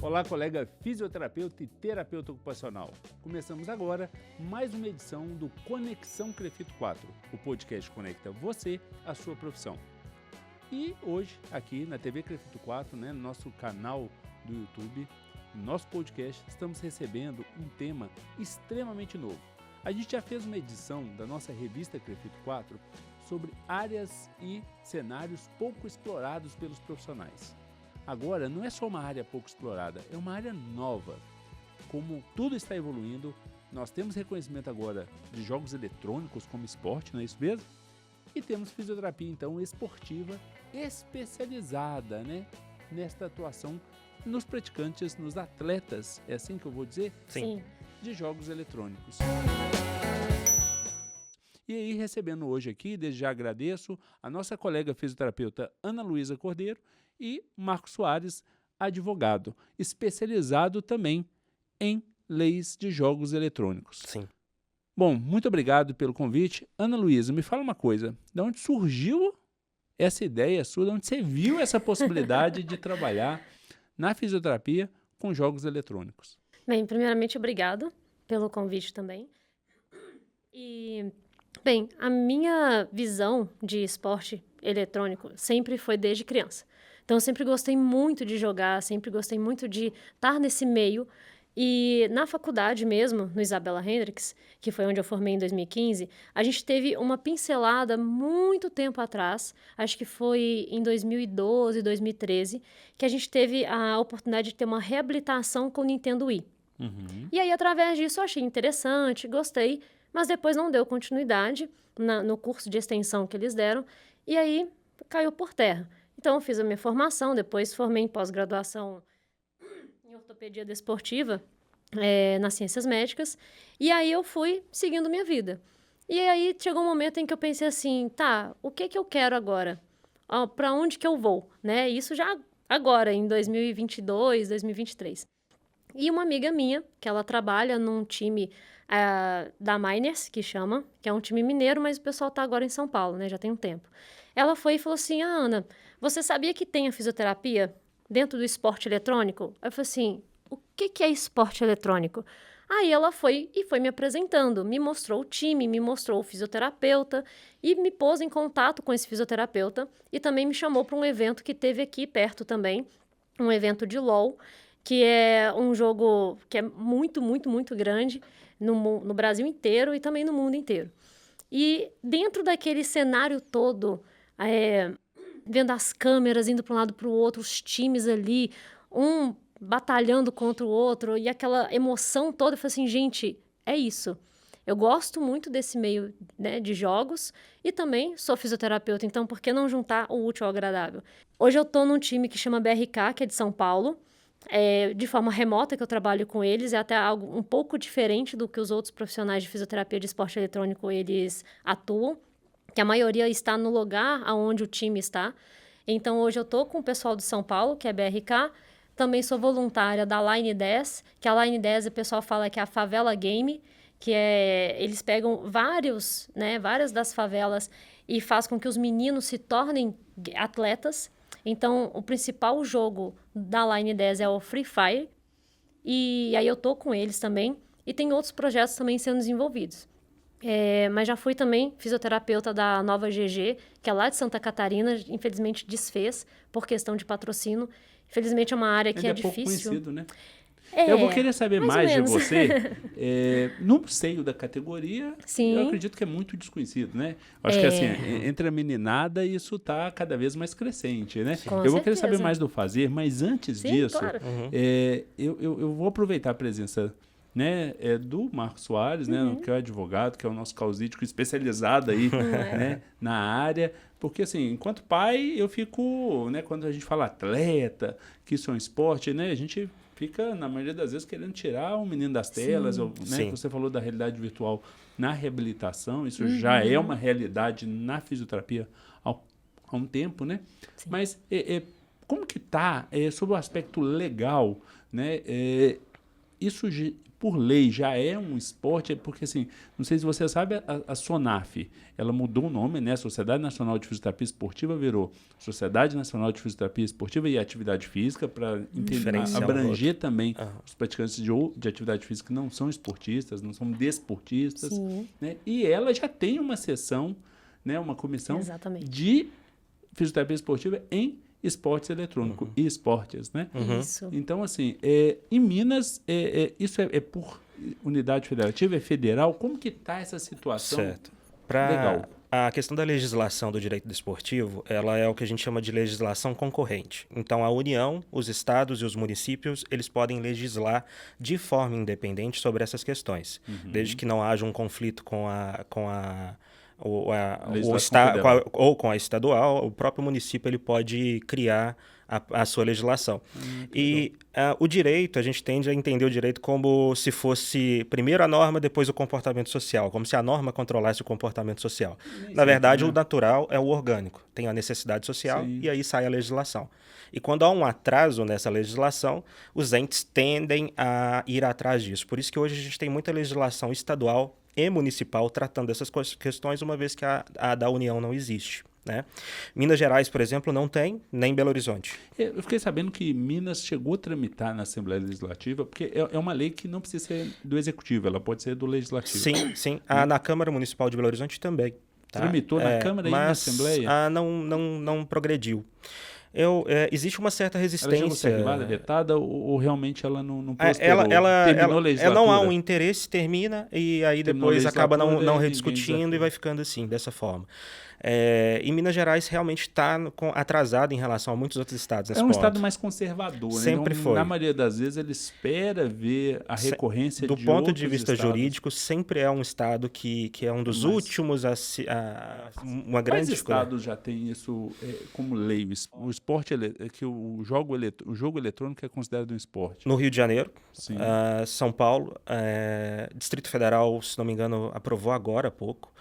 Olá, colega fisioterapeuta e terapeuta ocupacional. Começamos agora mais uma edição do Conexão Crefito 4, o podcast que conecta você à sua profissão. E hoje, aqui na TV Crefito 4, no nosso canal do YouTube, no nosso podcast, estamos recebendo um tema extremamente novo. A gente já fez uma edição da nossa revista Crefito 4 sobre áreas e cenários pouco explorados pelos profissionais. Agora, não é só uma área pouco explorada, é uma área nova. Como tudo está evoluindo, nós temos reconhecimento agora de jogos eletrônicos como esporte, não é isso mesmo? E temos fisioterapia, então, esportiva especializada, nesta atuação nos praticantes, nos atletas, é assim que eu vou dizer? Sim. De jogos eletrônicos. E aí, recebendo hoje aqui, desde já agradeço a nossa colega fisioterapeuta Ana Luísa Cordeiro e Marcos Soares, advogado, especializado também em leis de jogos eletrônicos. Sim. Bom, muito obrigado pelo convite. Ana Luísa, me fala uma coisa, de onde surgiu essa ideia sua, de onde você viu essa possibilidade de trabalhar na fisioterapia com jogos eletrônicos? Bem, primeiramente, obrigado pelo convite também. E, bem, a minha visão de esporte eletrônico sempre foi desde criança. Então, eu sempre gostei muito de jogar, sempre gostei muito de estar nesse meio. E na faculdade mesmo, no Isabella Hendricks, que foi onde eu formei em 2015, a gente teve uma pincelada muito tempo atrás, acho que foi em 2012, 2013, que a gente teve a oportunidade de ter uma reabilitação com o Nintendo Wii. Uhum. E aí, através disso, eu achei interessante, gostei, mas depois não deu continuidade no curso de extensão que eles deram, e aí caiu por terra. Então, eu fiz a minha formação, depois formei em pós-graduação em ortopedia desportiva, nas ciências médicas, e aí eu fui seguindo minha vida. E aí chegou um momento em que eu pensei assim, tá, o que eu quero agora? Para onde que eu vou? Isso já agora, em 2022, 2023. E uma amiga minha, que ela trabalha num time da Miners, que chama, que é um time mineiro, mas o pessoal tá agora em São Paulo, já tem um tempo. Ela foi e falou assim, Ana, você sabia que tem a fisioterapia dentro do esporte eletrônico? Eu falei assim, o que é esporte eletrônico? Aí ela foi me apresentando, me mostrou o time, me mostrou o fisioterapeuta e me pôs em contato com esse fisioterapeuta e também me chamou para um evento que teve aqui perto também, um evento de LOL, que é um jogo que é muito, muito, muito grande no Brasil inteiro e também no mundo inteiro. E dentro daquele cenário todo, vendo as câmeras indo para um lado para o outro, os times ali, um batalhando contra o outro, e aquela emoção toda, eu falei assim, gente, é isso. Eu gosto muito desse meio, de jogos e também sou fisioterapeuta, então por que não juntar o útil ao agradável? Hoje eu estou num time que chama BRK, que é de São Paulo, de forma remota que eu trabalho com eles, é até algo um pouco diferente do que os outros profissionais de fisioterapia de esporte eletrônico eles atuam, que a maioria está no lugar onde o time está. Então, hoje eu estou com o pessoal de São Paulo, que é BRK, também sou voluntária da Line 10, que a Line 10 o pessoal fala que é a favela game, que eles pegam várias das favelas e faz com que os meninos se tornem atletas. Então, o principal jogo da Line 10 é o Free Fire, e aí eu tô com eles também, e tem outros projetos também sendo desenvolvidos. Mas já fui também fisioterapeuta da Nova GG, que é lá de Santa Catarina, infelizmente desfez por questão de patrocínio. Infelizmente é uma área que é difícil. Pouco conhecido, né? Eu vou querer saber mais de você. No seio da categoria, Sim. Eu acredito que é muito desconhecido, né? Acho que assim, entre a meninada, isso está cada vez mais crescente, né? Eu vou querer saber mais do fazer, mas antes disso, claro. Eu vou aproveitar a presença do Marcos Soares, que é o advogado, que é o nosso causídico especializado aí na área, porque assim, enquanto pai, eu fico, quando a gente fala atleta, que isso é um esporte, a gente fica, na maioria das vezes, querendo tirar o menino das telas, que você falou da realidade virtual na reabilitação, isso já é uma realidade na fisioterapia há um tempo, né? Sim. Mas como que está, sobre o aspecto legal, isso por lei já é um esporte, porque assim, não sei se você sabe, a SONAF, ela mudou o nome, né? Sociedade Nacional de Fisioterapia Esportiva virou Sociedade Nacional de Fisioterapia Esportiva e Atividade Física, para abranger também os praticantes de atividade física que não são esportistas, não são desportistas, né? E ela já tem uma seção, né? Uma comissão de fisioterapia esportiva em esportes eletrônicos e esportes, né? Isso. Então, assim, em Minas, isso é por unidade federativa, é federal? Como que está essa situação? Certo. Legal. A questão da legislação do direito desportivo, ela é o que a gente chama de legislação concorrente. Então, a União, os estados e os municípios, eles podem legislar de forma independente sobre essas questões, desde que não haja um conflito com ou com a estadual. O próprio município ele pode criar a sua legislação. E o direito, a gente tende a entender o direito como se fosse primeiro a norma, depois o comportamento social, como se a norma controlasse o comportamento social. Na verdade, o natural é o orgânico, tem a necessidade social e aí sai a legislação. E quando há um atraso nessa legislação, os entes tendem a ir atrás disso. Por isso que hoje a gente tem muita legislação estadual e municipal tratando dessas questões, uma vez que a da União não existe, né? Minas Gerais, por exemplo, não tem, nem Belo Horizonte. Eu fiquei sabendo que Minas chegou a tramitar na Assembleia Legislativa, porque é uma lei que não precisa ser do Executivo, ela pode ser do Legislativo. Sim. Na Câmara Municipal de Belo Horizonte também. Tá? Tramitou na Câmara e na Assembleia? Não progrediu. Existe uma certa resistência. Ela chegou a ser arquivada, vetada, ou realmente ela não prosperou? Terminou a legislatura? Não há um interesse, termina, e aí depois acaba não rediscutindo e vai ficando assim, dessa forma. E Minas Gerais realmente está atrasado em relação a muitos outros estados. É um estado mais conservador, né? Sempre então, foi. Na maioria das vezes ele espera ver a recorrência de outros estados. Do ponto de vista estados. Jurídico, sempre é um estado que é um dos últimos uma grande Quais estados já tem isso como lei? O esporte, que o jogo eletrônico é considerado um esporte? No Rio de Janeiro, São Paulo, Distrito Federal, se não me engano, aprovou agora há pouco.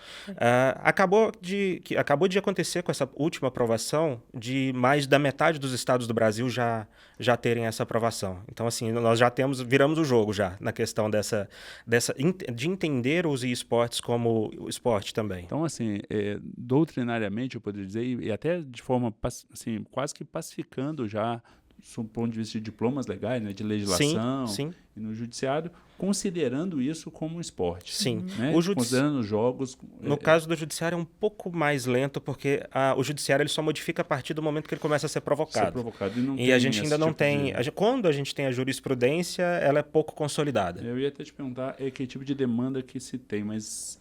Acabou de acontecer com essa última aprovação de mais da metade dos estados do Brasil já terem essa aprovação. Então, assim, nós já viramos o jogo já na questão de entender os esportes como esporte também. Então, assim, doutrinariamente, eu poderia dizer, e até de forma, assim, quase que pacificando já, do ponto de vista de diplomas legais, né, de legislação, sim. E no judiciário, considerando isso como um esporte. Sim. Né? Considerando os jogos... No caso do judiciário é um pouco mais lento, porque o judiciário ele só modifica a partir do momento que ele começa a ser provocado. E a gente ainda não tem... Quando a gente tem a jurisprudência, ela é pouco consolidada. Eu ia até te perguntar que tipo de demanda que se tem, mas...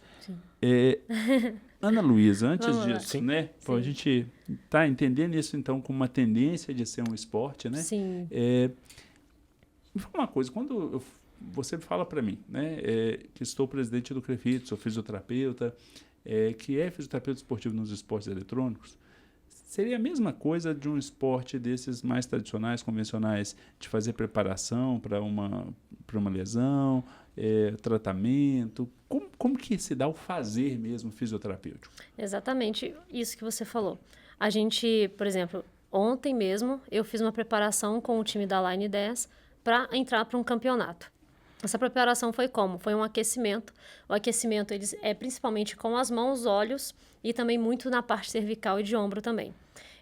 Ana Luísa, antes disso, né? Pô, a gente está entendendo isso, então, como uma tendência de ser um esporte, né? Sim. Me fala uma coisa, quando você fala para mim, né, que estou presidente do CREFIT, sou fisioterapeuta, que é fisioterapeuta esportivo nos esportes eletrônicos, seria a mesma coisa de um esporte desses mais tradicionais, convencionais, de fazer preparação para uma lesão, tratamento? Como que se dá o fazer mesmo fisioterapêutico? Exatamente isso que você falou. A gente, por exemplo, ontem mesmo eu fiz uma preparação com o time da Line 10 para entrar para um campeonato. Essa preparação foi como? Foi um aquecimento. O aquecimento é principalmente com as mãos, olhos e também muito na parte cervical e de ombro também.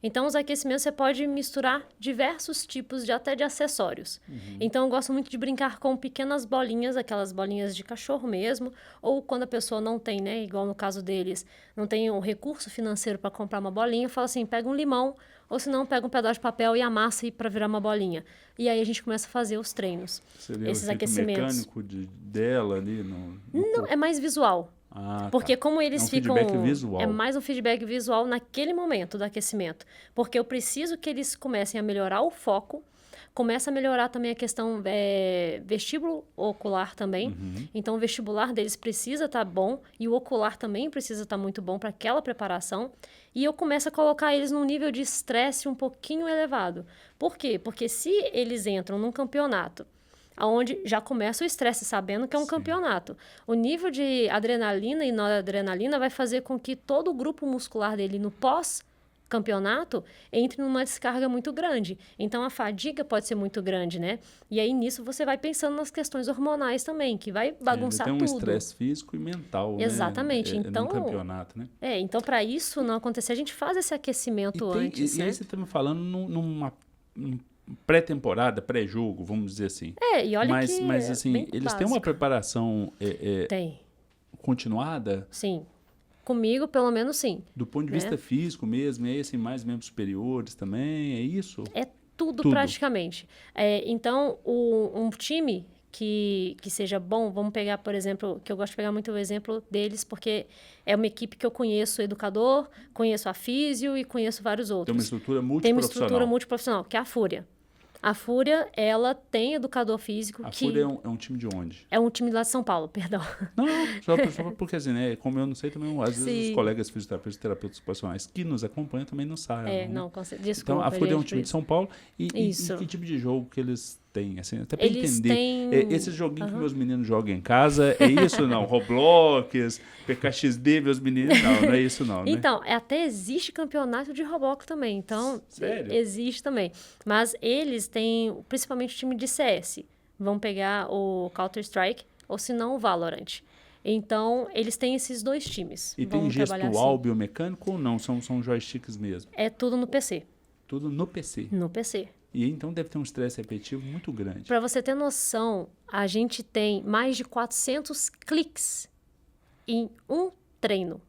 Então, os aquecimentos você pode misturar diversos tipos até de acessórios. Então, eu gosto muito de brincar com pequenas bolinhas, aquelas bolinhas de cachorro mesmo, ou quando a pessoa não tem, né, igual no caso deles, não tem um recurso financeiro para comprar uma bolinha, eu falo assim, pega um limão, ou se não, pega um pedaço de papel e amassa para virar uma bolinha. E aí a gente começa a fazer os treinos. Seria esses o efeito aquecimentos. Mecânico dela ali Não, é mais visual. Porque como eles ficam... feedback visual. É mais um feedback visual naquele momento do aquecimento. Porque eu preciso que eles comecem a melhorar o foco, começa a melhorar também a questão vestíbulo ocular também. Então, o vestibular deles precisa estar bom e o ocular também precisa estar muito bom para aquela preparação. E eu começo a colocar eles num nível de estresse um pouquinho elevado. Por quê? Porque se eles entram num campeonato onde já começa o estresse, sabendo que é um campeonato. O nível de adrenalina e noradrenalina vai fazer com que todo o grupo muscular dele no pós campeonato, entre numa descarga muito grande. Então, a fadiga pode ser muito grande, né? E aí, nisso, você vai pensando nas questões hormonais também, que vai bagunçar tudo. Tem um estresse físico e mental, exatamente. né? Então, no campeonato, né? Então, para isso não acontecer, a gente faz esse aquecimento antes, e né? aí você está me falando numa pré-temporada, pré-jogo, vamos dizer assim. E olha mas assim, bem eles básico. têm uma preparação Tem. continuada? Sim. Comigo, pelo menos, sim. Do ponto de vista físico mesmo, e assim, mais membros superiores também, é isso? É tudo. Praticamente. Então, um time que seja bom, vamos pegar, por exemplo, que eu gosto de pegar muito o exemplo deles, porque é uma equipe que eu conheço o educador, conheço a físio e conheço vários outros. Tem uma estrutura multiprofissional. Tem uma estrutura multiprofissional, que é a Fúria. A Fúria, ela tem educador físico A Fúria é um time de onde? É um time lá de São Paulo, perdão. Não, só porque assim, né? Como eu não sei também, às vezes os colegas fisioterapeutas e terapeutas ocupacionais que nos acompanham também não sabem. Não, desculpa. Então, a Fúria é um time de São Paulo. E que tipo de jogo que eles têm? Assim, até para entender. Esse joguinho que meus meninos jogam em casa, é isso não? Roblox, PKXD, meus meninos, não é isso não, né? Então, até existe campeonato de Roblox também. Então, sério? Existe também. Mas eles têm, principalmente o time de CS. Vão pegar o Counter-Strike, ou se não o Valorant. Então, eles têm esses dois times. E tem gestual biomecânico ou não? São joysticks mesmo? É tudo no PC. Tudo no PC? No PC. E então deve ter um estresse repetitivo muito grande. Para você ter noção, a gente tem mais de 400 cliques em um treino.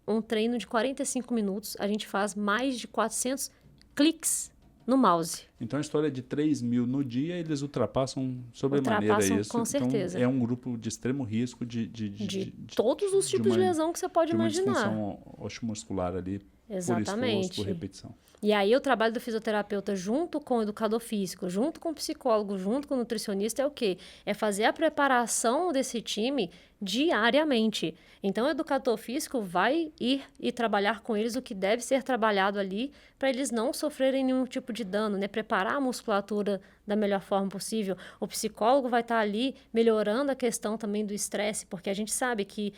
Um treino de 45 minutos, a gente faz mais de 400 cliques no mouse. Então, a história de 3 mil no dia, eles ultrapassam sobremaneira isso. Com certeza. Então, é um grupo de extremo risco de todos os tipos de lesão que você pode imaginar. De uma disfunção osteomuscular ali, Exatamente. por esforço, por repetição. E aí, o trabalho do fisioterapeuta junto com o educador físico, junto com o psicólogo, junto com o nutricionista é o quê? É fazer a preparação desse time diariamente. Então, o educador físico vai ir e trabalhar com eles o que deve ser trabalhado ali para eles não sofrerem nenhum tipo de dano, né? Preparar a musculatura da melhor forma possível. O psicólogo vai estar ali melhorando a questão também do estresse, porque a gente sabe que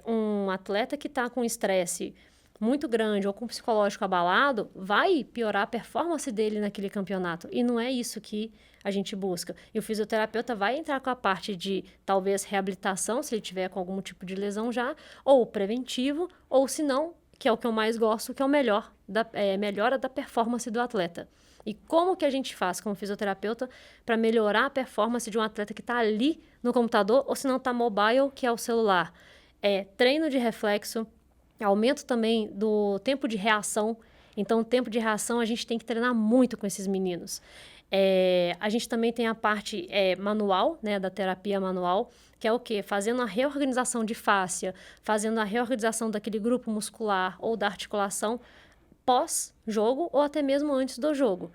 um atleta que está com estresse muito grande ou com o psicológico abalado, vai piorar a performance dele naquele campeonato. E não é isso que a gente busca. E o fisioterapeuta vai entrar com a parte de, talvez, reabilitação, se ele tiver com algum tipo de lesão já, ou preventivo, ou se não, que é o que eu mais gosto, que é o melhora da performance do atleta. E como que a gente faz como fisioterapeuta para melhorar a performance de um atleta que está ali no computador, ou se não está mobile, que é o celular? Treino de reflexo, aumento também do tempo de reação. Então, o tempo de reação a gente tem que treinar muito com esses meninos. A gente também tem a parte manual, né, da terapia manual, que é o quê? Fazendo a reorganização de fáscia, fazendo a reorganização daquele grupo muscular ou da articulação pós-jogo ou até mesmo antes do jogo.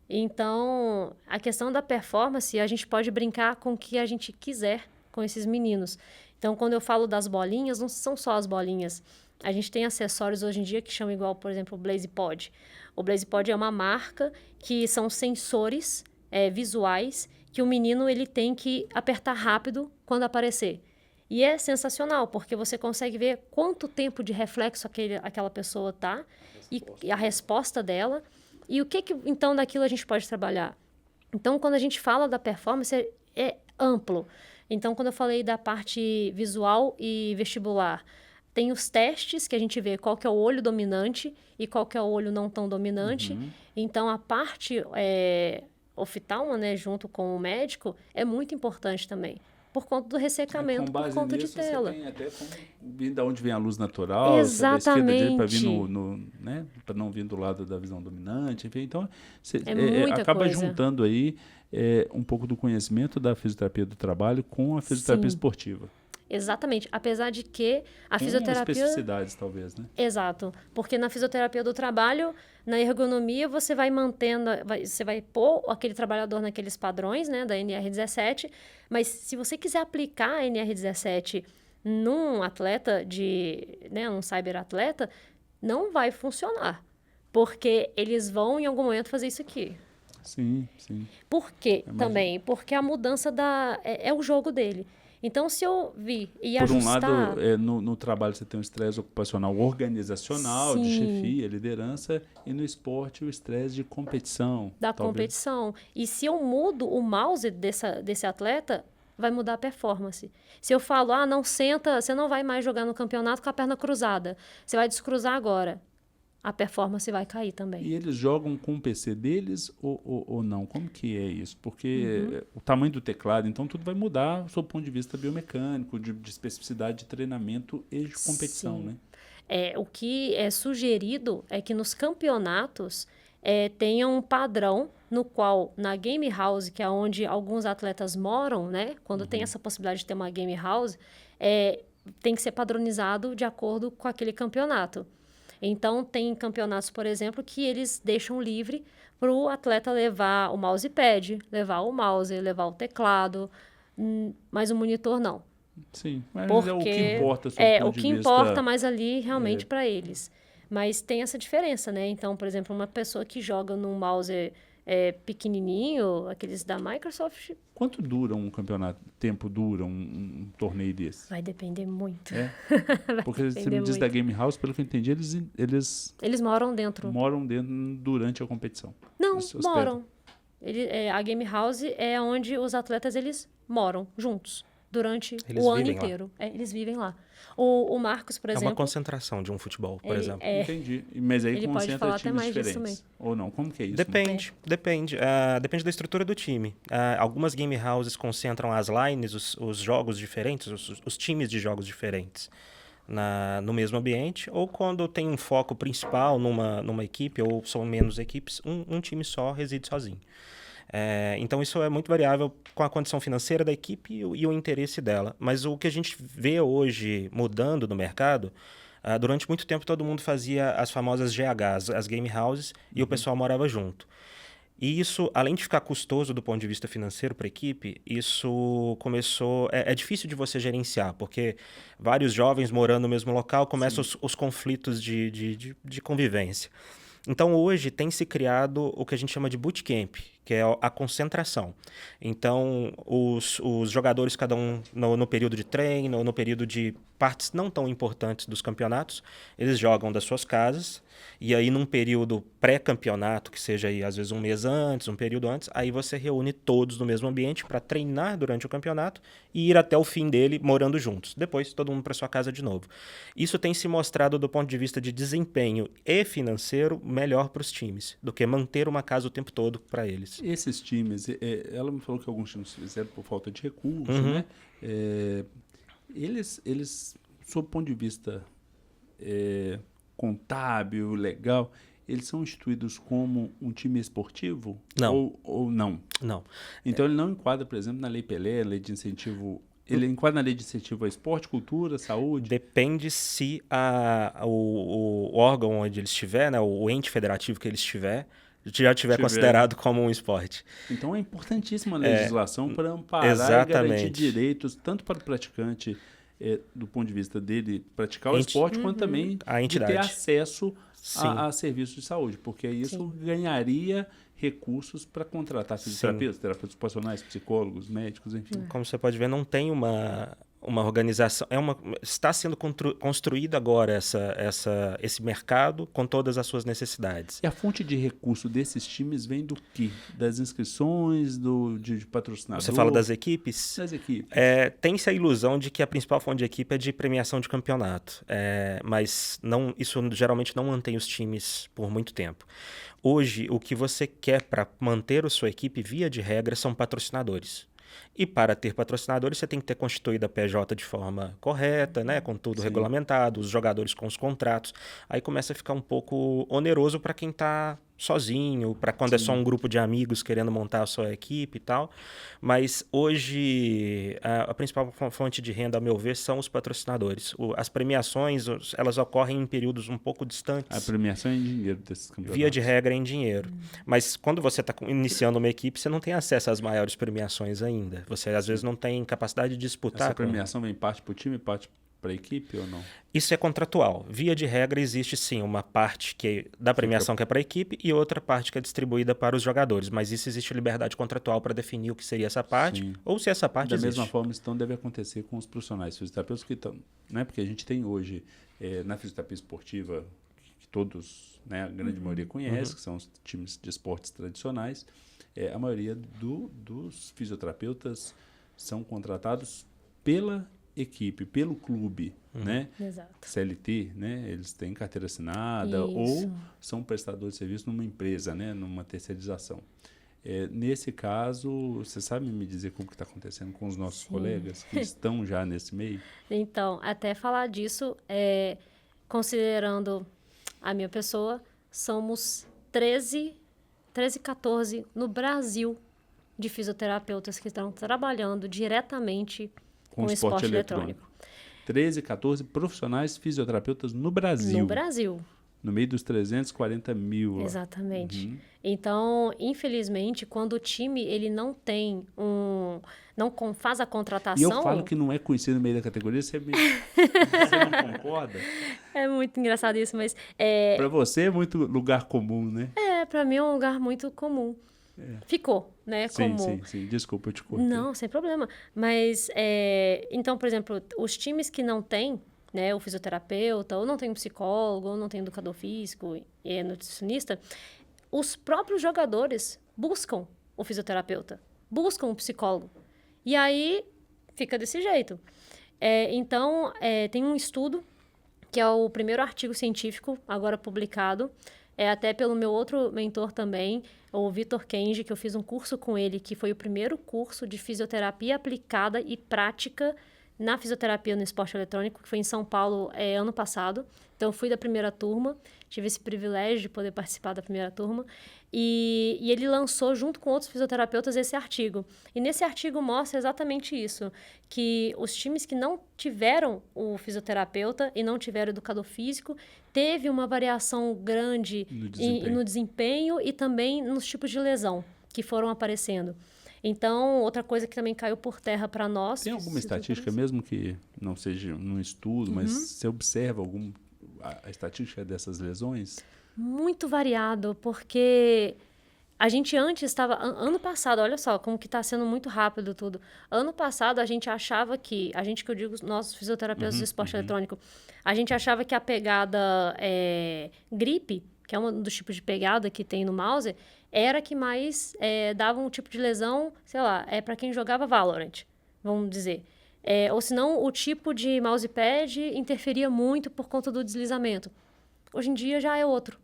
Então, a questão da performance, a gente pode brincar com o que a gente quiser com esses meninos. Então, quando eu falo das bolinhas, não são só as bolinhas. A gente tem acessórios hoje em dia que chamam igual, por exemplo, o BlazePod. O BlazePod é uma marca que são sensores visuais que o menino ele tem que apertar rápido quando aparecer. E é sensacional, porque você consegue ver quanto tempo de reflexo aquela pessoa tá e a resposta dela. E o que então daquilo a gente pode trabalhar? Então, quando a gente fala da performance, é amplo. Então, quando eu falei da parte visual e vestibular, tem os testes que a gente vê qual que é o olho dominante e qual que é o olho não tão dominante. Uhum. Então, a parte oftalma, né, junto com o médico, é muito importante também. Por conta do ressecamento, por conta de tela. Você tem até como vir de onde vem a luz natural, exatamente, para vir né, para não vir do lado da visão dominante, enfim. Então, você acaba coisa. juntando aí um pouco do conhecimento da fisioterapia do trabalho com a fisioterapia esportiva. Exatamente, apesar de que a fisioterapia... especificidades, talvez, né? Exato, porque na fisioterapia do trabalho, na ergonomia, você vai mantendo, você vai pôr aquele trabalhador naqueles padrões, né, da NR17, mas se você quiser aplicar a NR17 num atleta, um cyberatleta, não vai funcionar, porque eles vão, em algum momento, fazer isso aqui. Sim, sim. Por quê também? Porque a mudança é o jogo dele. Então, se eu vir e Por ajustar... um lado, no trabalho você tem um estresse ocupacional organizacional, de chefia, liderança, e no esporte o estresse de competição. Da talvez. competição. E se eu mudo o mouse desse atleta, vai mudar a performance. Se eu falo, não senta, você não vai mais jogar no campeonato com a perna cruzada. Você vai descruzar agora. A performance vai cair também. E eles jogam com o PC deles ou não? Como que é isso? Porque o tamanho do teclado, então tudo vai mudar do seu ponto de vista biomecânico, de especificidade de treinamento e de competição, Sim. né? O que é sugerido é que nos campeonatos tenha um padrão no qual, na game house, que é onde alguns atletas moram, né? Quando tem essa possibilidade de ter uma game house, tem que ser padronizado de acordo com aquele campeonato. Então, tem campeonatos, por exemplo, que eles deixam livre para o atleta levar o mousepad, levar o mouse, levar o teclado, mas o monitor não. Sim, mas Porque é o que importa. o que importa mais ali realmente para eles. Mas tem essa diferença, né? Então, por exemplo, uma pessoa que joga num mouse pequenininho, aqueles da Microsoft... Quanto dura um campeonato? Tempo dura um torneio desse? Vai depender muito. Porque você me diz da Game House, pelo que eu entendi, eles moram dentro. Moram dentro durante a competição. Não, moram. A Game House é onde os atletas eles moram juntos durante o ano inteiro. Eles vivem lá. O Marcos, por exemplo... É uma concentração de um futebol, por exemplo. Entendi. Mas aí ele concentra pode falar times até mais diferentes. disso Ou não? Como que é isso? Depende. Depende da estrutura do time. Algumas game houses concentram as lines, os jogos diferentes, os times de jogos diferentes no mesmo ambiente. Ou quando tem um foco principal numa equipe, ou são menos equipes, um time só reside sozinho. Então isso é muito variável com a condição financeira da equipe e o interesse dela. Mas o que a gente vê hoje mudando no mercado, durante muito tempo todo mundo fazia as famosas GHs, as game houses, e o pessoal morava junto. E isso, além de ficar custoso do ponto de vista financeiro para a equipe, isso começou... É difícil de você gerenciar, porque vários jovens morando no mesmo local começam os conflitos de convivência. Então, hoje tem se criado o que a gente chama de bootcamp, que é a concentração. Então, os jogadores, cada um no período de treino, no período de partes não tão importantes dos campeonatos, eles jogam das suas casas, e aí num período pré-campeonato, que seja aí às vezes um mês antes, um período antes, aí você reúne todos no mesmo ambiente para treinar durante o campeonato e ir até o fim dele morando juntos. Depois, todo mundo para sua casa de novo. Isso tem se mostrado do ponto de vista de desempenho e financeiro melhor para os times, do que manter uma casa o tempo todo para eles. Esses times, ela me falou que alguns times fizeram por falta de recursos, né? Eles, sob o ponto de vista contábil, legal, eles são instituídos como um time esportivo? Não. Ou não? Não. Então ele não enquadra, por exemplo, na Lei Pelé, lei de incentivo... Ele enquadra na lei de incentivo a esporte, cultura, saúde? Depende se o órgão onde ele estiver, né, o ente federativo que ele estiver, já tiver considerado como um esporte. Então é importantíssima a legislação para amparar exatamente. E garantir direitos, tanto para o praticante, do ponto de vista dele praticar o esporte, quanto também a entidade. De ter acesso a serviços de saúde, porque isso ganharia recursos para contratar fisioterapeutas, terapeutas ocupacionais, psicólogos, médicos, enfim. Como você pode ver, não tem uma organização, está sendo construído agora esse mercado com todas as suas necessidades. E a fonte de recurso desses times vem do quê? Das inscrições, de patrocinador? Você fala das equipes? Das equipes. Tem-se a ilusão de que a principal fonte de equipe é de premiação de campeonato, mas isso geralmente não mantém os times por muito tempo. Hoje, o que você quer para manter a sua equipe, via de regra, são patrocinadores. E para ter patrocinadores, você tem que ter constituído a PJ de forma correta, né, com tudo regulamentado, os jogadores com os contratos. Aí começa a ficar um pouco oneroso para quem está sozinho, para quando é só um grupo de amigos querendo montar a sua equipe e tal. Mas hoje, a principal fonte de renda, a meu ver, são os patrocinadores. As premiações, elas ocorrem em períodos um pouco distantes. A premiação é em dinheiro desses campeonatos. Via de regra é em dinheiro. Mas quando você está iniciando uma equipe, você não tem acesso às maiores premiações ainda. Você, às vezes, não tem capacidade de disputar. Essa premiação vem parte para o time e parte para a equipe ou não? Isso é contratual. Via de regra, existe sim uma parte da premiação que é para a equipe e outra parte que é distribuída para os jogadores. Mas isso existe liberdade contratual para definir o que seria essa parte, Sim. ou se essa parte Da existe. mesma forma, isso então deve acontecer com os profissionais fisioterapeutas que estão, né? Porque a gente tem hoje na fisioterapia esportiva, que todos, né, a grande maioria conhece, que são os times de esportes tradicionais, a maioria dos fisioterapeutas são contratados pela equipe, pelo clube, né? Exato. CLT, né? Eles têm carteira assinada Isso. ou são prestadores de serviço numa empresa, né? Numa terceirização. Nesse caso, você sabe me dizer como que está acontecendo com os nossos colegas que estão já nesse meio? Então, até falar disso, considerando a minha pessoa, somos 14 no Brasil de fisioterapeutas que estão trabalhando diretamente com o esporte eletrônico. 13, 14 profissionais fisioterapeutas no Brasil. No Brasil. No meio dos 340 mil. Exatamente. Então, infelizmente, quando o time ele não tem não faz a contratação... E eu falo que não é conhecido no meio da categoria, você não concorda? É muito engraçado isso, mas... Para você é muito lugar comum, né? Para mim é um lugar muito comum. Ficou, né? Sim, comum. sim. Desculpa, eu te cortei. Não, sem problema. Mas, então, por exemplo, os times que não têm, né, o fisioterapeuta, ou não tem um psicólogo, ou não tem educador físico, nutricionista, os próprios jogadores buscam o fisioterapeuta, buscam o psicólogo. E aí, fica desse jeito. Então, tem um estudo, que é o primeiro artigo científico agora publicado, até pelo meu outro mentor também, o Vitor Kenji, que eu fiz um curso com ele, que foi o primeiro curso de fisioterapia aplicada e prática na fisioterapia no esporte eletrônico, que foi em São Paulo ano passado. Então, eu fui da primeira turma, tive esse privilégio de poder participar da primeira turma. E ele lançou, junto com outros fisioterapeutas, esse artigo. E nesse artigo mostra exatamente isso, que os times que não tiveram o fisioterapeuta e não tiveram educador físico, teve uma variação grande no desempenho e também nos tipos de lesão que foram aparecendo. Então, outra coisa que também caiu por terra para nós... Tem alguma estatística, mesmo que não seja num estudo, mas você observa a estatística dessas lesões? Muito variado, porque a gente antes estava... Ano passado, olha só como que está sendo muito rápido tudo. Ano passado, a gente achava que... A gente que eu digo, nossos fisioterapeutas do esporte eletrônico, a gente achava que a pegada gripe, que é um dos tipos de pegada que tem no mouse, era que mais dava um tipo de lesão, sei lá, para quem jogava Valorant, vamos dizer. Ou senão, o tipo de mousepad interferia muito por conta do deslizamento. Hoje em dia já é outro.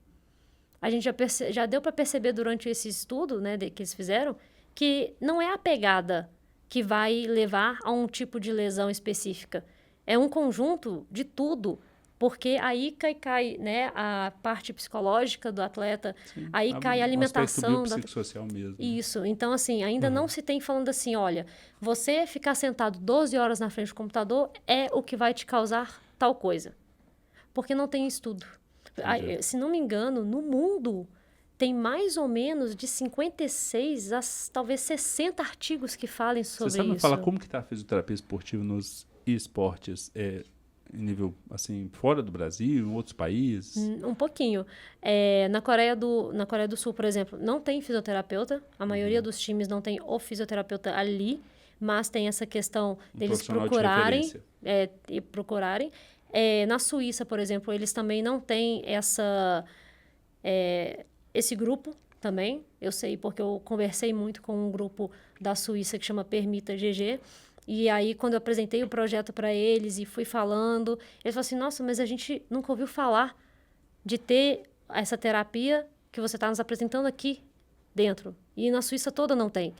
A gente já deu para perceber durante esse estudo, né, que eles fizeram, que não é a pegada que vai levar a um tipo de lesão específica. É um conjunto de tudo, porque aí cai, né, a parte psicológica do atleta, sim, aí cai a alimentação... Um aspecto psicossocial mesmo. Isso. Então, assim, ainda não se tem falando assim, olha, você ficar sentado 12 horas na frente do computador é o que vai te causar tal coisa. Porque não tem estudo. Se não me engano, no mundo tem mais ou menos de 56 a talvez 60 artigos que falem sobre isso. Você sabe me falar como que está a fisioterapia esportiva nos esportes em nível, assim, fora do Brasil, em outros países? Um pouquinho. Na Coreia do Sul, por exemplo, não tem fisioterapeuta. A maioria dos times não tem o fisioterapeuta ali, mas tem essa questão deles procurarem. Na Suíça, por exemplo, eles também não têm esse grupo também. Eu sei porque eu conversei muito com um grupo da Suíça que chama Permita GG. E aí, quando eu apresentei o projeto para eles e fui falando, eles falaram assim, nossa, mas a gente nunca ouviu falar de ter essa terapia que você está nos apresentando aqui dentro. E na Suíça toda não tem.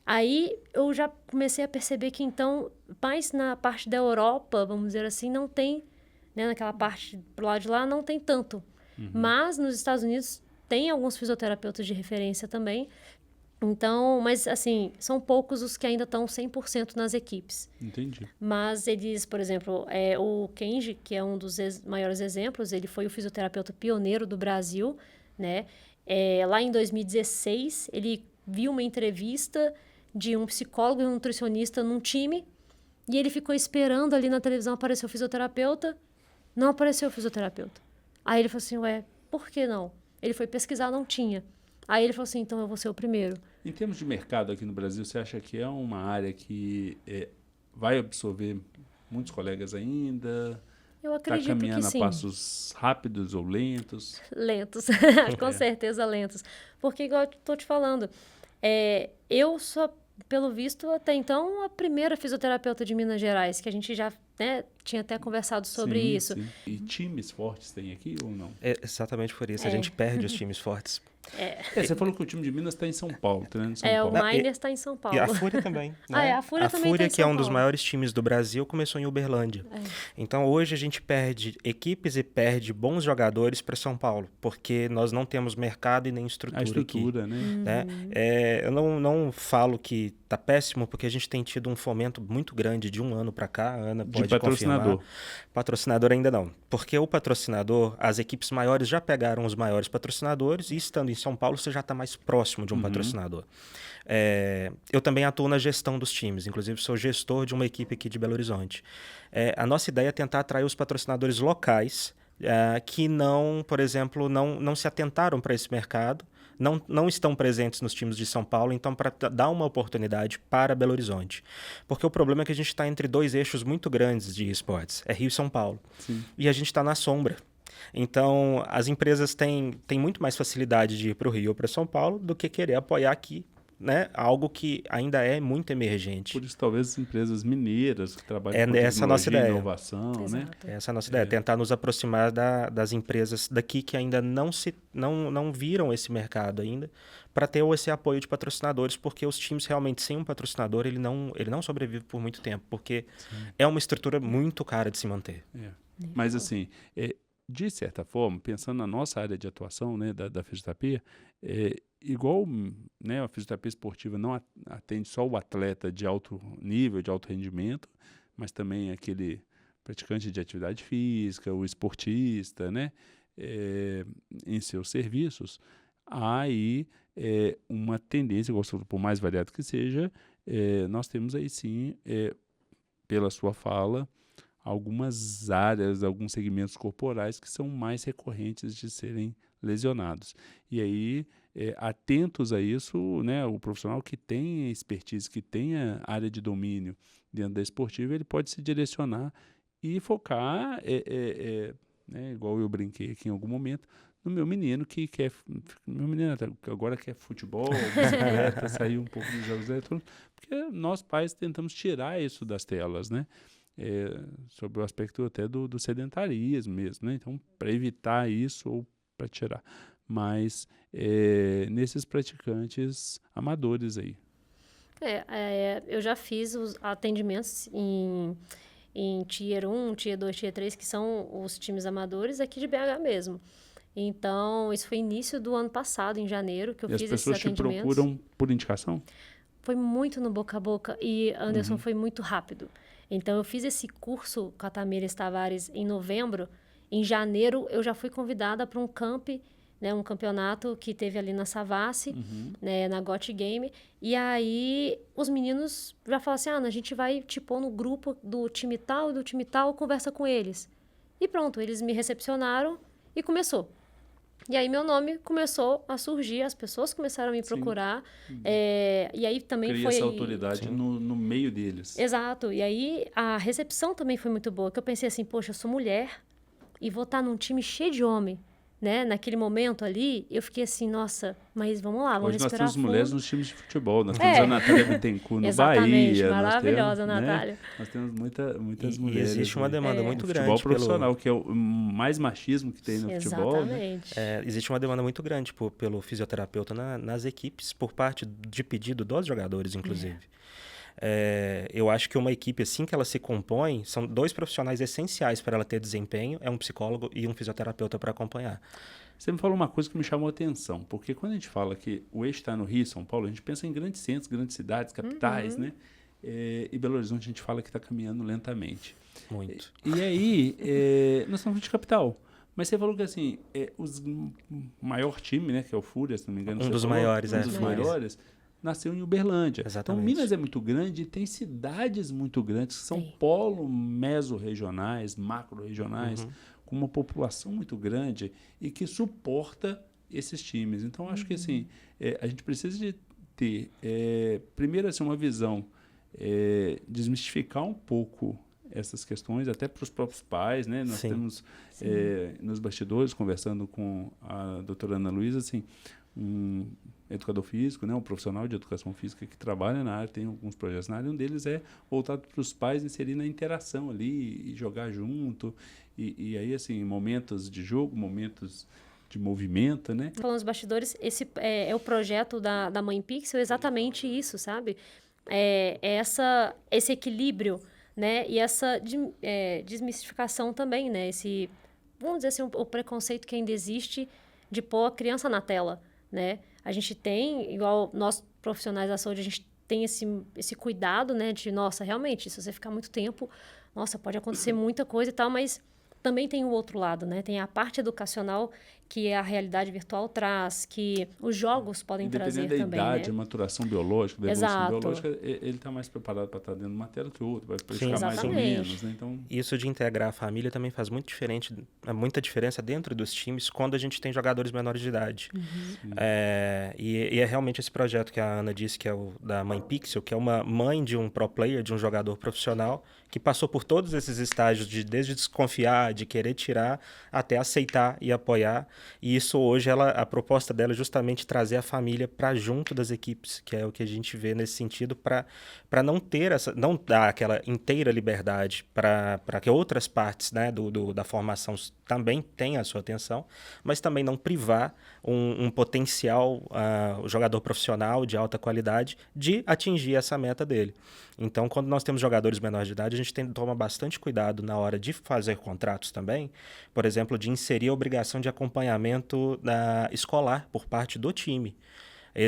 Aí, eu já comecei a perceber que, então, mais na parte da Europa, vamos dizer assim, não tem, né, naquela parte pro lado de lá, não tem tanto. Mas, nos Estados Unidos, tem alguns fisioterapeutas de referência também. Então, mas assim, são poucos os que ainda estão 100% nas equipes. Entendi. Mas eles, por exemplo, o Kenji, que é um dos maiores exemplos, ele foi o fisioterapeuta pioneiro do Brasil, né? Lá em 2016, ele viu uma entrevista de um psicólogo e um nutricionista num time E ele ficou esperando ali na televisão, apareceu o fisioterapeuta, não apareceu o fisioterapeuta. Aí ele falou assim, ué, por que não? Ele foi pesquisar, não tinha. Aí ele falou assim, então eu vou ser o primeiro. Em termos de mercado aqui no Brasil, você acha que é uma área que vai absorver muitos colegas ainda? Eu Está acredito caminhando que sim. a passos rápidos ou lentos? Lentos, com certeza lentos. Porque, igual eu tô te falando, eu sou, pelo visto, até então, a primeira fisioterapeuta de Minas Gerais, que a gente já, né, tinha até conversado sobre isso. Sim. E times fortes tem aqui ou não? É exatamente por isso. A gente perde os times fortes. Você falou que o time de Minas está em São Paulo, treinando em São Paulo. O Miners está em São Paulo. E a Fúria também. Né? A Fúria também tá em que é São um dos Paulo. maiores times do Brasil, começou em Uberlândia. Então, hoje a gente perde equipes e perde bons jogadores para São Paulo, porque nós não temos mercado e nem estrutura A estrutura, aqui. né? Eu não falo que tá péssimo, porque a gente tem tido um fomento muito grande de um ano para cá. A Ana pode De patrocinador. confirmar. Patrocinador ainda não. Porque o patrocinador, as equipes maiores já pegaram os maiores patrocinadores e estando em São Paulo, você já está mais próximo de um patrocinador. Eu também atuo na gestão dos times, inclusive sou gestor de uma equipe aqui de Belo Horizonte. A nossa ideia é tentar atrair os patrocinadores locais que não, por exemplo, não se atentaram para esse mercado, não estão presentes nos times de São Paulo, então para dar uma oportunidade para Belo Horizonte. Porque o problema é que a gente está entre dois eixos muito grandes de esportes, é Rio e São Paulo. Sim. E a gente está na sombra. Então, as empresas têm muito mais facilidade de ir para o Rio ou para São Paulo do que querer apoiar aqui, né? Algo que ainda é muito emergente. Por isso, talvez as empresas mineiras que trabalham com essa a nossa tecnologia e ideia. inovação, né? Essa é a nossa ideia, tentar nos aproximar das empresas daqui que ainda não viram esse mercado ainda, para ter esse apoio de patrocinadores, porque os times realmente sem um patrocinador, ele não sobrevive por muito tempo, porque é uma estrutura muito cara de se manter. Mas assim, de certa forma, pensando na nossa área de atuação, né, da fisioterapia, igual, né, a fisioterapia esportiva não atende só o atleta de alto nível, de alto rendimento, mas também aquele praticante de atividade física, o esportista, né, em seus serviços, há aí uma tendência, por mais variado que seja, nós temos aí sim, pela sua fala, algumas áreas, alguns segmentos corporais que são mais recorrentes de serem lesionados. E aí, atentos a isso, né, o profissional que tem expertise, que tem a área de domínio dentro da esportiva, ele pode se direcionar e focar, né, igual eu brinquei aqui em algum momento, no meu menino que quer, meu menino agora quer futebol, bicicleta, sair um pouco dos jogos eletrônicos, porque nós pais tentamos tirar isso das telas, né? Sobre o aspecto até do sedentarismo mesmo, né? Então, para evitar isso ou para tirar. Mas nesses praticantes amadores aí. Eu já fiz os atendimentos em Tier 1, Tier 2, Tier 3, que são os times amadores aqui de BH mesmo. Então, isso foi início do ano passado, em janeiro, que eu fiz esses atendimentos. E as pessoas te procuram por indicação? Foi muito no boca a boca e, Anderson, foi muito rápido. Então, eu fiz esse curso com a Tamires Tavares em novembro. Em janeiro, eu já fui convidada para um camp, né, um campeonato que teve ali na Savassi, né, na Got Game. E aí, os meninos já falaram assim, a gente vai te pôr no grupo do time tal e do time tal, conversa com eles. E pronto, eles me recepcionaram e começou. E aí, meu nome começou a surgir, as pessoas começaram a me procurar. E aí também Cria foi... essa autoridade no meio deles. Exato. E aí, a recepção também foi muito boa. Que eu pensei assim, poxa, eu sou mulher e vou estar num time cheio de homem, né? Naquele momento ali, eu fiquei assim, nossa, mas vamos lá, vamos respirar fundo. Hoje nós temos mulheres nos times de futebol. Nós temos a Natália Bittencourt no Bahia. Maravilhosa, nós temos, Natália. Né? Nós temos muitas mulheres. E existe uma demanda muito grande. Futebol profissional, que é o mais machismo que tem no futebol. Exatamente. Né? Existe uma demanda muito grande pelo fisioterapeuta nas equipes, por parte de pedido dos jogadores, inclusive. Eu acho que uma equipe, assim que ela se compõe, são dois profissionais essenciais para ela ter desempenho, é um psicólogo e um fisioterapeuta para acompanhar. Você me falou uma coisa que me chamou a atenção, porque quando a gente fala que o eixo está no Rio, São Paulo, a gente pensa em grandes centros, grandes cidades, capitais, né? E Belo Horizonte a gente fala que está caminhando lentamente. Muito. E aí, nós estamos de capital. Mas você falou que assim, o maior time, né, que é o Fúria, se não me engano. Um dos maiores, um dos maiores. nasceu em Uberlândia. Exatamente. Então, Minas é muito grande e tem cidades muito grandes que são Sim. polo mesorregionais, macro-regionais, com uma população muito grande e que suporta esses times. Então, acho que assim, a gente precisa de ter, primeiro, assim, uma visão, desmistificar um pouco essas questões, até para os próprios pais, né? Nós Sim. temos, nos bastidores, conversando com a doutora Ana Luísa, assim, um educador físico, né? Um profissional de educação física que trabalha na área, tem alguns projetos na área, um deles é voltado para os pais inserir na interação ali e jogar junto, e aí, assim, momentos de jogo, momentos de movimento, né? Falando dos bastidores, esse é o projeto da Mãe Pixel, exatamente isso, sabe? Esse equilíbrio, né? E essa desmistificação também, né? Vamos dizer assim, o preconceito que ainda existe de pôr a criança na tela, né? A gente tem, igual nós profissionais da saúde, a gente tem esse cuidado, né? De, nossa, realmente, se você ficar muito tempo, nossa, pode acontecer muita coisa e tal, mas também tem o outro lado, né? Tem a parte educacional que a realidade virtual traz, que os jogos podem trazer também, também, idade, né? maturação biológica, da evolução Exato. biológica, ele está mais preparado para estar dentro de uma tela que o outro, vai Sim, ficar mais ou exatamente. menos, né? Então, Isso de integrar a família também faz muita diferença dentro dos times quando a gente tem jogadores menores de idade. E é realmente esse projeto que a Ana disse, que é o da Mãe Pixel, que é uma mãe de um pro player, de um jogador profissional, que passou por todos esses estágios, desde desconfiar, de querer tirar, até aceitar e apoiar. E isso hoje, a proposta dela é justamente trazer a família para junto das equipes, que é o que a gente vê nesse sentido, para não dar aquela inteira liberdade para que outras partes, né, da formação também tenham a sua atenção, mas também não privar um potencial jogador profissional de alta qualidade de atingir essa meta dele. Então, quando nós temos jogadores menores de idade, a gente toma bastante cuidado na hora de fazer contratos também, por exemplo, de inserir a obrigação de acompanhamento escolar por parte do time.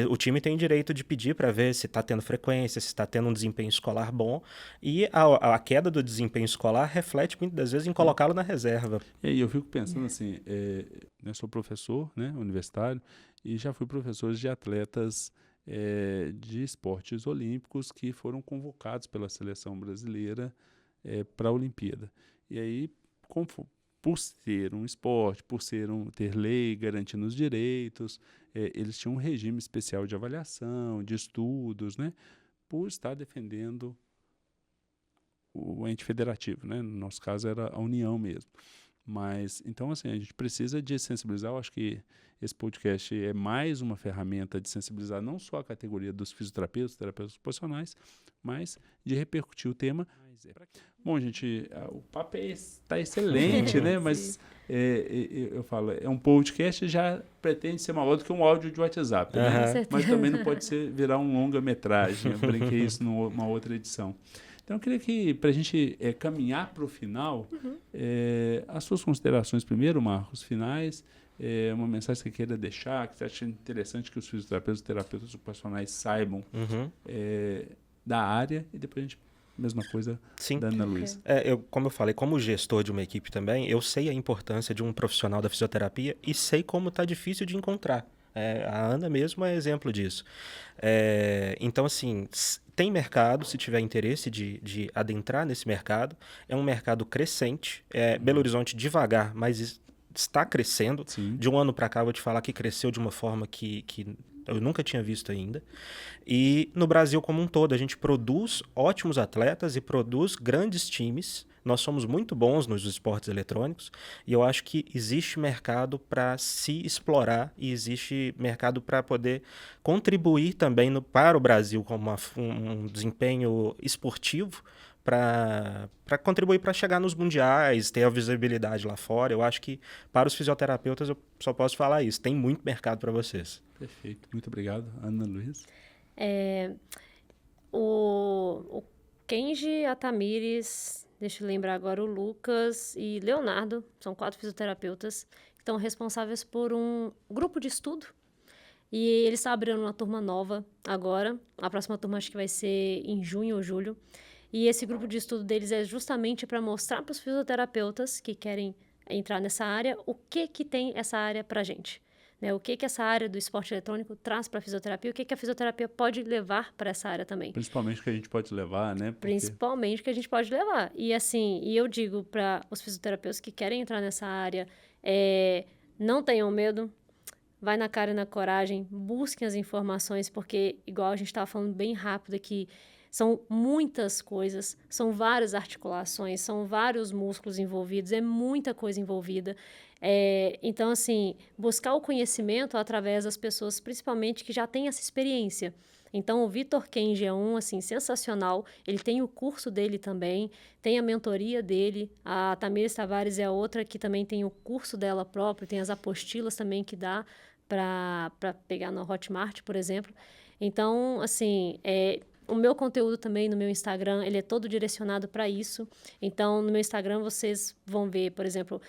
O time tem direito de pedir para ver se está tendo frequência, se está tendo um desempenho escolar bom, e a queda do desempenho escolar reflete muitas das vezes em colocá-lo na reserva. E aí eu fico pensando assim, eu sou professor, né, universitário, e já fui professor de atletas de esportes olímpicos que foram convocados pela seleção brasileira para a Olimpíada. E aí, por ser um esporte, por ter lei garantindo os direitos, eles tinham um regime especial de avaliação, de estudos, né, por estar defendendo o ente federativo, né? No nosso caso era a União mesmo. Mas, então, assim, a gente precisa de sensibilizar. Eu acho que esse podcast é mais uma ferramenta de sensibilizar não só a categoria dos fisioterapeutas, terapeutas ocupacionais, mas de repercutir o tema. Bom, gente, o papo está excelente, né? Mas eu falo, é um podcast, já pretende ser maior do que um áudio de WhatsApp, né? Mas também não pode virar um longa-metragem. Eu brinquei isso numa outra edição. Então, eu queria que, para a gente caminhar para o final, as suas considerações primeiro, Marcos, finais, uma mensagem que você queira deixar, que você acha interessante que os fisioterapeutas e terapeutas ocupacionais saibam da área, e depois a gente, mesma coisa, Sim. da Ana Luísa. Como eu falei, como gestor de uma equipe também, eu sei a importância de um profissional da fisioterapia e sei como está difícil de encontrar. A Ana mesmo é exemplo disso. Então, assim, tem mercado, se tiver interesse de adentrar nesse mercado. É um mercado crescente. Belo Horizonte devagar, mas está crescendo. Sim. De um ano para cá, vou te falar que cresceu de uma forma que eu nunca tinha visto ainda. E no Brasil como um todo, a gente produz ótimos atletas e produz grandes times. Nós somos muito bons nos esportes eletrônicos e eu acho que existe mercado para se explorar e existe mercado para poder contribuir também para o Brasil como um desempenho esportivo, para contribuir para chegar nos mundiais, ter a visibilidade lá fora. Eu acho que para os fisioterapeutas eu só posso falar isso. Tem muito mercado para vocês. Perfeito. Muito obrigado. Ana Luísa? O Kenji, a Tamires, deixa eu lembrar agora, o Lucas e Leonardo, são 4 fisioterapeutas que estão responsáveis por um grupo de estudo. E eles estão abrindo uma turma nova agora. A próxima turma acho que vai ser em junho ou julho. E esse grupo de estudo deles é justamente para mostrar para os fisioterapeutas que querem entrar nessa área o que tem essa área para a gente. né? O que essa área do esporte eletrônico traz para a fisioterapia, o que a fisioterapia pode levar para essa área também. Principalmente que a gente pode levar, né? Principalmente que a gente pode levar. E assim, eu digo para os fisioterapeutas que querem entrar nessa área, não tenham medo, vai na cara e na coragem, busquem as informações, porque, igual a gente estava falando bem rápido aqui, são muitas coisas, são várias articulações, são vários músculos envolvidos, é muita coisa envolvida. Então, assim, buscar o conhecimento através das pessoas, principalmente que já têm essa experiência. Então, o Vitor Kenji é assim, sensacional. Ele tem o curso dele também, tem a mentoria dele. A Tamires Tavares é a outra que também tem o curso dela própria, tem as apostilas também que dá para pegar no Hotmart, por exemplo. Então, assim, o meu conteúdo também no meu Instagram, ele é todo direcionado para isso. Então, no meu Instagram, vocês vão ver, por exemplo,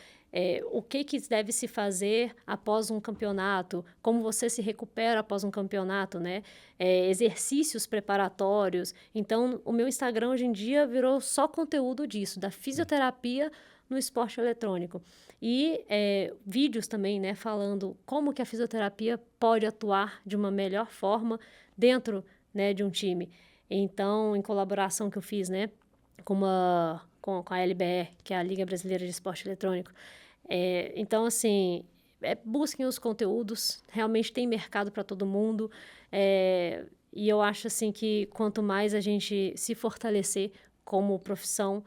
o que deve se fazer após um campeonato, como você se recupera após um campeonato, né? Exercícios preparatórios. Então, o meu Instagram hoje em dia virou só conteúdo disso, da fisioterapia no esporte eletrônico. E vídeos também, né? Falando como que a fisioterapia pode atuar de uma melhor forma dentro de um time. Então, em colaboração que eu fiz, né, com a LBE, que é a Liga Brasileira de Esporte Eletrônico. Então, assim, busquem os conteúdos, realmente tem mercado para todo mundo, e eu acho, assim, que quanto mais a gente se fortalecer como profissão,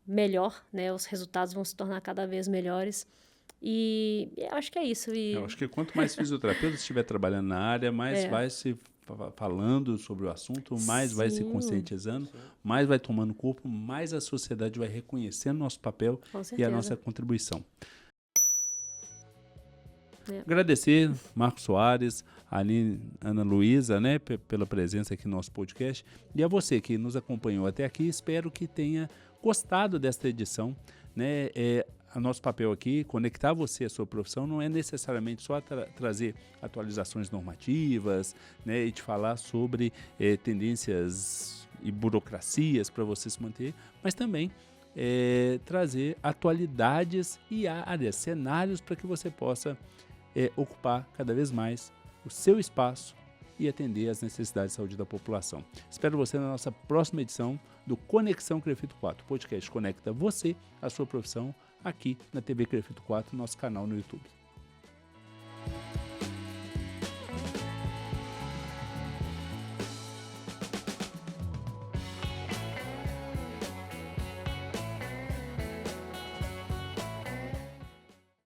melhor, né, os resultados vão se tornar cada vez melhores. E eu acho que é isso. Eu acho que quanto mais fisioterapeuta estiver trabalhando na área, mais vai se falando sobre o assunto, mais vai se conscientizando, mais vai tomando corpo, mais a sociedade vai reconhecendo nosso papel e a nossa contribuição. Agradecer Marcos Soares, a Ana Luísa, né, pela presença aqui no nosso podcast, e a você que nos acompanhou até aqui. Espero que tenha gostado desta edição, né? O nosso papel aqui, conectar você à sua profissão, não é necessariamente só trazer atualizações normativas, né, e te falar sobre tendências e burocracias para você se manter, mas também trazer atualidades e áreas, cenários para que você possa ocupar cada vez mais o seu espaço e atender às necessidades de saúde da população. Espero você na nossa próxima edição do Conexão Crefito 4. O podcast conecta você à sua profissão aqui na TV Crefito 4, nosso canal no YouTube.